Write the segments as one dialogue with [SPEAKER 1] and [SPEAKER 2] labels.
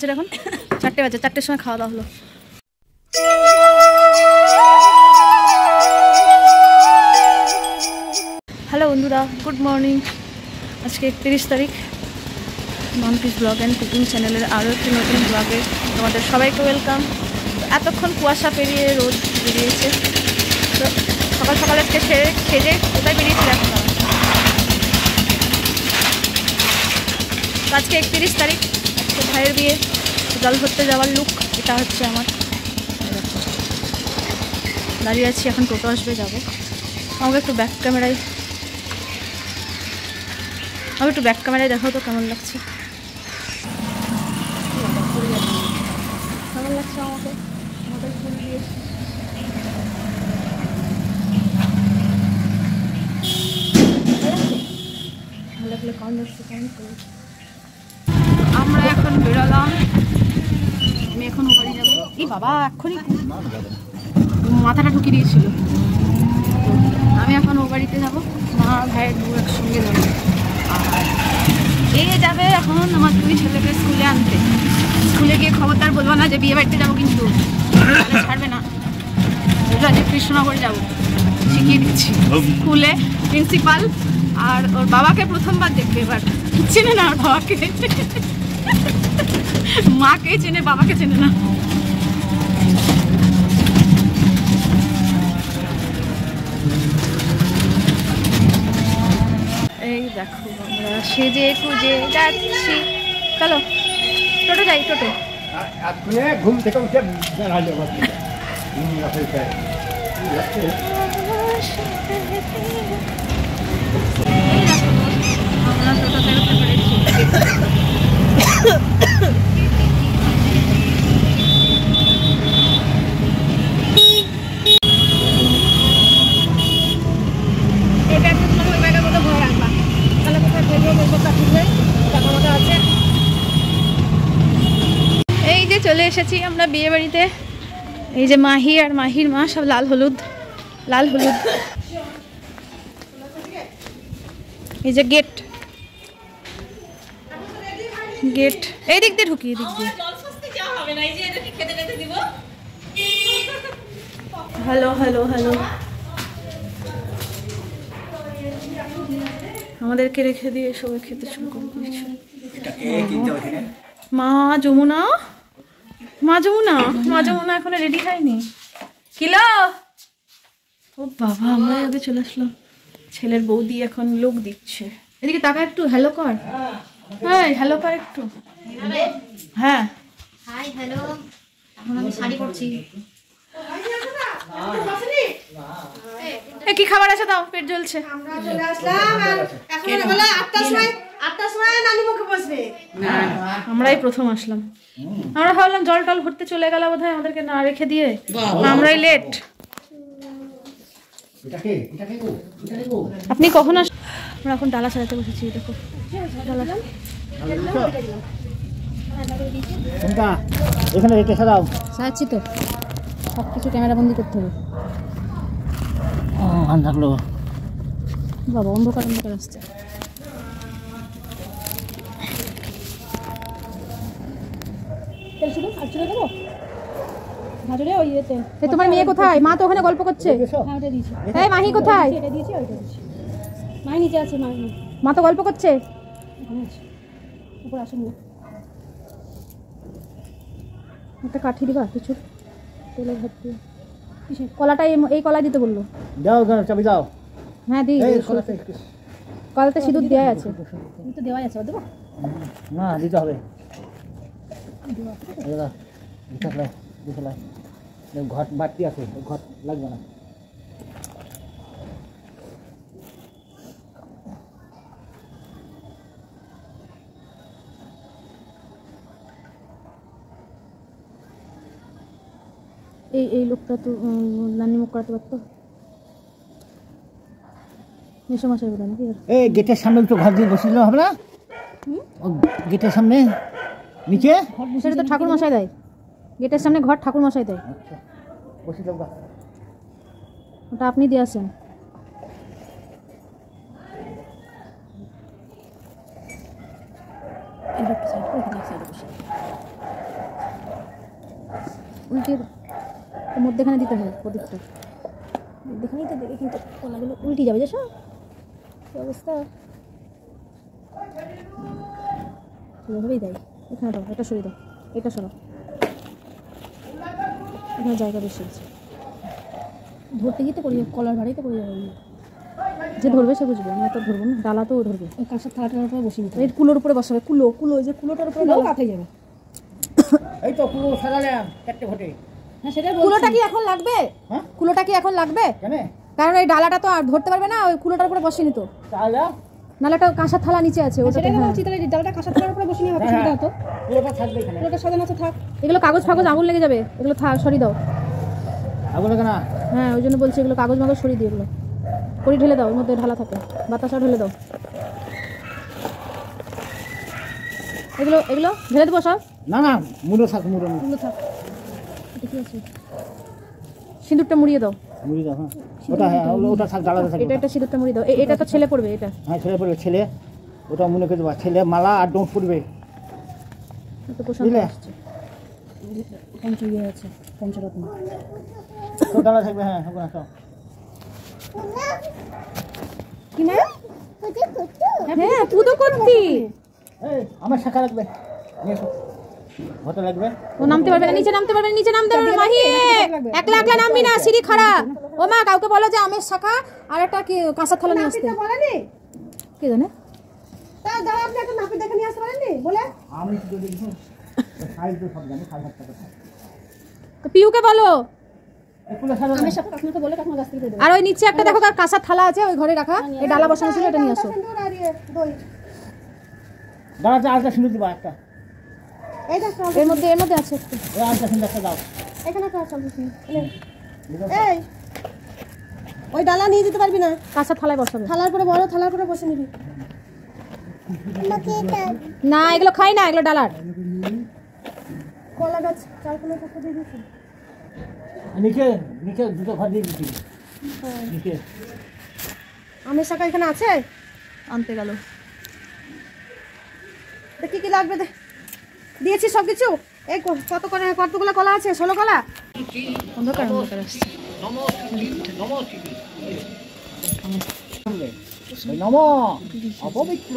[SPEAKER 1] বাজে এখন? 4টে বাজে। 4টের সময় খাওয়া দাওয়া হলো। হ্যালো বন্ধুরা, গুড মর্নিং। আজকে 31 তারিখ। মাম্পিস ব্লগ অ্যান্ড কুকিং চ্যানেলের আরও একটি নতুন ব্লগে তোমাদের সবাইকে ওয়েলকাম। এতক্ষণ কুয়াশা পেরিয়ে রোদ বেরিয়েছে, তো সকাল সকাল আজকে সেজে কোথায় বেরিয়েছিলাম? আজকে 31 তারিখ, আজকে ভাইয়ের বিয়ে। জল ধরতে যাওয়ার লুক এটা হচ্ছে আমার। দাঁড়িয়ে আছি, এখন টোটো আসবে, যাবো। আমাকে একটু ব্যাক ক্যামেরায় দেখো তো কেমন লাগছে। কেমন লাগছে আমাকে ফুল দিয়ে? ভালো লাগলে কমেন্ট করো। আমরা এখন বেরোলাম। আমি এখন ও বাড়ি যাবো। এই বাবা, এক্ষুনি মাথাটা ঢুকিয়ে দিয়েছিল। আমি এখন ও বাড়িতে যাবো, মা ভাইয়ের বউ একসঙ্গে যাবো। আর এ যাবে এখন আমার 2 ছেলেকে স্কুলে আনতে। স্কুলে গিয়ে খবরদার বলবো না যে বিয়ে বাড়িতে যাবো, কিন্তু ছাড়বে না। যে কৃষ্ণনগর যাবো, শিখিয়ে দিচ্ছি। স্কুলে প্রিন্সিপাল আর ওর বাবাকে প্রথমবার দেখবে, এবার চেনে না ওর বাবাকে। মাকে চেনে, বাবাকে চেনে না। এই দেখো আমরা সেজে খুঁজে যাচ্ছি। চলো টোটো যাই, টোটো।
[SPEAKER 2] ঘুম থেকে উঠে
[SPEAKER 1] আমরা টোটোতে উঠে পড়েছি। এই যে চলে এসেছি আমরা বিয়ে বাড়িতে। এই যে মাহি আর মাহির মা সব লাল হলুদ। এই যে গেট এই দিক দিয়ে ঢুকি, এই দিক দিয়ে। হ্যালো আমাদেরকে রেখে দিয়ে সবাই খেতে শুরু করে দিয়েছে। মা যমুনা এখনো রেডি হয়নি। কিলো ও বাবা, আমরা আগে চলে আসলাম। ছেলের বৌদি এখন লোক দিচ্ছে। এদিকে তাকা একটু, হ্যালো কর। হ্যাঁ, হ্যালো কর একটু। হ্যাঁ,
[SPEAKER 3] হাই হ্যালো। এখন আমি শাড়ি পরছি।
[SPEAKER 1] কি খাবার আছে দাও, পেট জ্বলছে।
[SPEAKER 3] আমরা চলে আসলাম আর এখন হলো 8টার সময় নানি মুখে বসবে।
[SPEAKER 1] আমরাই প্রথম আসলাম। আমরা ভাবলাম জল টল ভরতে চলে গেল বোধহয়, আমাদেরকে না রেখে দিয়ে। আমরাই লেট। আপনি কখন আস? আমরা এখন ডালা সাজাতে বসেছি। দেখো
[SPEAKER 2] এখানে রেখে সাজাও।
[SPEAKER 1] সাজাচ্ছি তো, সব কিছু ক্যামেরা বন্দি করতে হবে।
[SPEAKER 2] থাকলো
[SPEAKER 1] বাবা, অন্ধকার আসছে। তোমার মেয়ে কোথায়? মা তো ওখানে গল্প করছে। এই মাহি কোথায়? মা তো গল্প করছে। একটা কাঠি দিবা কিছু তেলে ভর্তি। কলাটা এই কলা দিতে বললো।
[SPEAKER 2] দাও চাবি দাও।
[SPEAKER 1] হ্যাঁ দিই, কলাতে সিঁদুর দেওয়া আছে। দেওয়াই আছে, দেবো
[SPEAKER 2] না, দিতে হবে। ঘট বাড়তি আছে, ঘট লাগবে না।
[SPEAKER 1] এই লোকটা তো নানি মুখ করাতে পারতো। মেসোমশাই বলে নাকি?
[SPEAKER 2] এই গেটের সামনে একটু ঘর দিয়ে বসিল হবে না? গেটের সামনে নিচে
[SPEAKER 1] সেটা তো ঠাকুর মশাই দেয়। গেটের সামনে ঘর ঠাকুর মশাই দেয়।
[SPEAKER 2] আচ্ছা, বসিল বা
[SPEAKER 1] ওটা আপনি দিয়ে আসেন। উল্টে ওর মধ্যেখানে দিতে হয় প্রদীপটা, মধ্যেখানেই তো দেবে, কিন্তু কোনাগুলো উল্টে যাবে, যেসব কী অবস্থা। এভাবেই দেয়। এখানে দাও, এটা সরিয়ে দাও, এটা সরো, এখানে জায়গা বেশি আছে। ধরতে গিয়ে তো পড়ে যাবে, কলার ভাড়াই তো পড়ে যাবে। যে ধরবে সে বুঝবে, আমি তো ধরবো না, ডালা তো ধরবে। ওই কাঁসার থালাটার উপরে বসিয়ে দিতে, এই কুলোর উপরে বসাবে, কুলো কুলো, ওই যে কুলোটার উপরে ডালা কাঁথাই যাবে।
[SPEAKER 2] এই তো পুরো সাজালাম 4টে ঘটে।
[SPEAKER 1] হ্যাঁ সেটা কুলোটা কি এখন লাগবে?
[SPEAKER 2] হ্যাঁ
[SPEAKER 1] কুলোটা কি এখন লাগবে?
[SPEAKER 2] কেন?
[SPEAKER 1] কারণ এই ডালাটা তো আর ধরতে পারবে না, ওই কুলোটার উপরে বসিয়ে নিত।
[SPEAKER 2] তাহলে
[SPEAKER 1] নালাটা কাঁসার থালা নিচে আছে, ওটা তো উচিত, তাহলে ডালাটা কাঁসার থালার উপরে বসিয়ে নিয়ে হতো, সুবিধা হতো।
[SPEAKER 2] পুরোটা থাকবে এখানে,
[SPEAKER 1] কুলোটা সাজানো আছে, থাক। এগুলো কাগজ ফাগজ আগুন লেগে যাবে, এগুলো থাক, সরিয়ে দাও।
[SPEAKER 2] আগুন লাগে না?
[SPEAKER 1] হ্যাঁ ওই জন্য বলছি, এগুলো কাগজ মাগজ সরিয়ে দিও, এগুলো করি ঢেলে দাও, ওর মধ্যে ঢালা থাকে, বাতাসা ঢেলে দাও। এগুলো এগুলো ঢেলে দেবো সব?
[SPEAKER 2] না না, মুড়ো থাক, মুড়ো
[SPEAKER 1] এগুলো থাক। এটা কি আছে? সিঁদুরটা মুড়িয়ে দাও।
[SPEAKER 2] মুড়ি দাও। হ্যাঁ ওটা, হ্যাঁ ওটা থাক, ডালাতে থাক।
[SPEAKER 1] এটা সিঁদুরটা মুড়িয়ে দাও। এটা তো ছেলে পড়বে, এটা।
[SPEAKER 2] হ্যাঁ ছেলে পড়বে, ছেলে ওটা মনে করে দেবা, ছেলে মালা আর ডোঁট পড়বে,
[SPEAKER 1] এটা প্রশান্ত
[SPEAKER 2] বুঝলে?
[SPEAKER 1] আসছে, পঞ্চ ইয়ে আছে, পঞ্চরত্ন।
[SPEAKER 2] তো ডালা থাকবে। হ্যাঁ হবে না সব।
[SPEAKER 1] কি না? হ্যাঁ পুজো করতি।
[SPEAKER 2] এই আমার শাখা লাগবে, নিয়ে এসো। ঘটা লাগবে।
[SPEAKER 1] ও নামতে পারবে না, নিচে নামতে পারবে না, নিচে নামতে পারবে না। মাহি একলা একলা নামবি না, সিঁড়ি খাড়া। ও মা, কাউকে বলো যে আমের শাখা আর একটা কি কাঁসার থালা নিয়ে আসতে।
[SPEAKER 3] বলেনি
[SPEAKER 1] কে জানে?
[SPEAKER 3] তা দাঁড়া, আপনি একটা নাপি দেখে নিয়ে আসতে পারেননি বলে?
[SPEAKER 2] আমি তো দেখি সাইজ তো সব জানি, 7,500 টাকা।
[SPEAKER 1] তো পিউকে বলো।
[SPEAKER 2] এগুলো সাজানো।
[SPEAKER 1] আমের শাখা কাকিমাকে বলে কাকিমা গাছ থেকে দিয়ে দেবে। আর ওই নিচে একটা দেখো, তার কাঁসার থালা আছে ওই ঘরে রাখা, এই ডালা বসানো ছিল, এটা নিয়ে আসো।
[SPEAKER 3] সিন্দুর আর ইয়ে, দই।
[SPEAKER 2] ডালাতে আরেকটা সিঁদুর দিবা, একটা।
[SPEAKER 3] এই দেখো,
[SPEAKER 1] এর মধ্যে আছে একটু।
[SPEAKER 2] এই আরেকটা সিঁদুর একটা দাও।
[SPEAKER 3] এখানে একটা আছে, এই ওই ডালা নিয়ে যেতে পারবি না,
[SPEAKER 1] কাঁসার থালায় বসাবে।
[SPEAKER 3] থালার পরে, বড় থালার পরে বসে নিবি।
[SPEAKER 1] না এগুলো খাই না, এগুলো ডালার।
[SPEAKER 3] কলা গাছ, চাল কলা কাটা দিয়ে দিয়েছি।
[SPEAKER 2] নিচে নিচে দুটো ঘর দিয়ে দিচ্ছি নিচে।
[SPEAKER 3] আমের শাখা এখানে আছে,
[SPEAKER 1] আনতে গেল।
[SPEAKER 3] কি কি লাগবে দিয়েছি সব কিছু। এই কতগুলো কলা আছে? 16 কলা।
[SPEAKER 1] অন্ধকার অন্ধকার আসছে।
[SPEAKER 2] নম অপবিত্র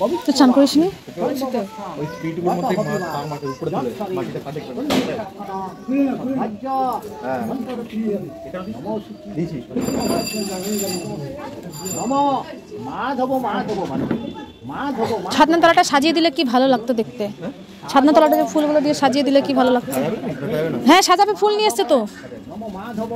[SPEAKER 2] পবিত্র।
[SPEAKER 1] তো চান করিস নি?
[SPEAKER 4] ওই স্পিডগুলোর মধ্যে মাছ, তার মাটির উপরে তুলে মাটিতে কাটে করে দিয়েছি।
[SPEAKER 2] নম মাধব মাধব মাধব।
[SPEAKER 1] ছাদনা তলাটা সাজিয়ে দিলে কি ভালো লাগতো দেখতে। ছাদনা তলাটা যে ফুলগুলো দিয়ে সাজিয়ে দিলে কি ভালো লাগতো। হ্যাঁ সাজাবে, ফুল নিয়ে এসছে তো।
[SPEAKER 2] নম মাধব।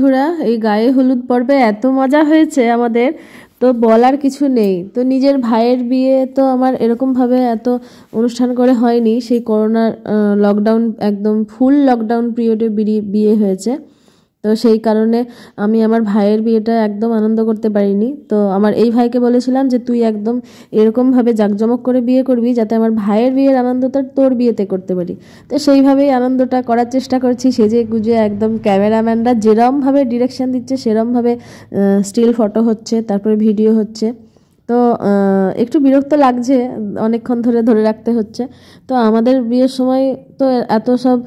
[SPEAKER 5] বন্ধুরা, এই গায়ে হলুদ পর্বে এত মজা হয়েছে আমাদের, তো বলার কিছু নেই। তো নিজের ভাইয়ের বিয়ে তো আমার এরকমভাবে এত অনুষ্ঠান করে হয়নি, সেই করোনার লকডাউন, একদম ফুল লকডাউন পিরিয়ডে বিয়ে হয়েছে। তো সেই কারণে আমি আমার ভাইয়ের বিয়েটা একদম আনন্দ করতে পারিনি। তো আমার এই ভাইকে বলেছিলাম যে তুই একদম এরকমভাবে জাঁকজমক করে বিয়ে করবি যাতে আমার ভাইয়ের বিয়ের আনন্দটা তোর বিয়েতে করতে পারি। তো সেইভাবেই আনন্দটা করার চেষ্টা করছি, সেজে গুজে একদম। ক্যামেরাম্যানরা যেরমভাবে ডিরেকশন দিচ্ছে সেরমভাবে স্টিল ফটো হচ্ছে, তারপরে ভিডিও হচ্ছে। তো একটু বিরক্ত লাগছে, অনেকক্ষণ ধরে রাখতে হচ্ছে। তো আমাদের বিয়ের সময় তো এত সব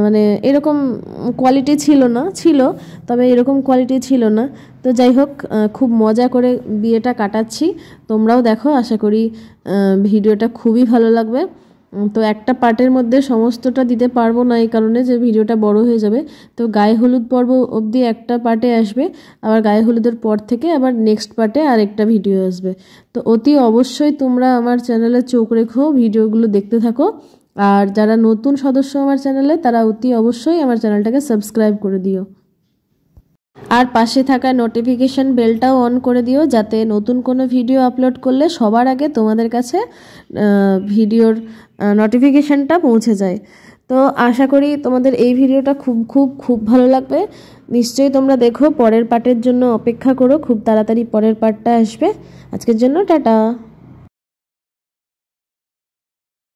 [SPEAKER 5] মানে এরকম কোয়ালিটি ছিল, তবে এরকম কোয়ালিটি ছিল না। তো যাই হোক, খুব মজা করে বিয়েটা কাটাচ্ছি। তোমরাও দেখো, আশা করি ভিডিওটা খুবই ভালো লাগবে। তো একটা পার্টের মধ্যে সমস্তটা দিতে পারবো না, এই কারণে যে ভিডিওটা বড় হয়ে যাবে। তো গায়ে হলুদ পর্ব অবধি একটা পার্টে আসবে, আবার গায়ে হলুদের পর থেকে আবার নেক্সট পার্টে আরেকটা ভিডিও আসবে। তো অতি অবশ্যই তোমরা আমার চ্যানেলে চোখ রেখো, ভিডিওগুলো দেখতে থাকো। আর যারা নতুন সদস্য আমার চ্যানেলে, তারা অতি অবশ্যই আমার চ্যানেলটাকে সাবস্ক্রাইব করে দিও। আর পাশে থাকা নোটিফিকেশন বেলটাও অন করে দিও, যাতে নতুন কোনো ভিডিও আপলোড করলে সবার আগে তোমাদের কাছে ভিডিওর নোটিফিকেশনটা পৌঁছে যায়। তো আশা করি তোমাদের এই ভিডিওটা খুব খুব খুব ভালো লাগবে। নিশ্চয়ই তোমরা দেখো, পরের পার্টের জন্য অপেক্ষা করো, খুব তাড়াতাড়ি পরের পার্টটা আসবে। আজকের জন্য টাটা।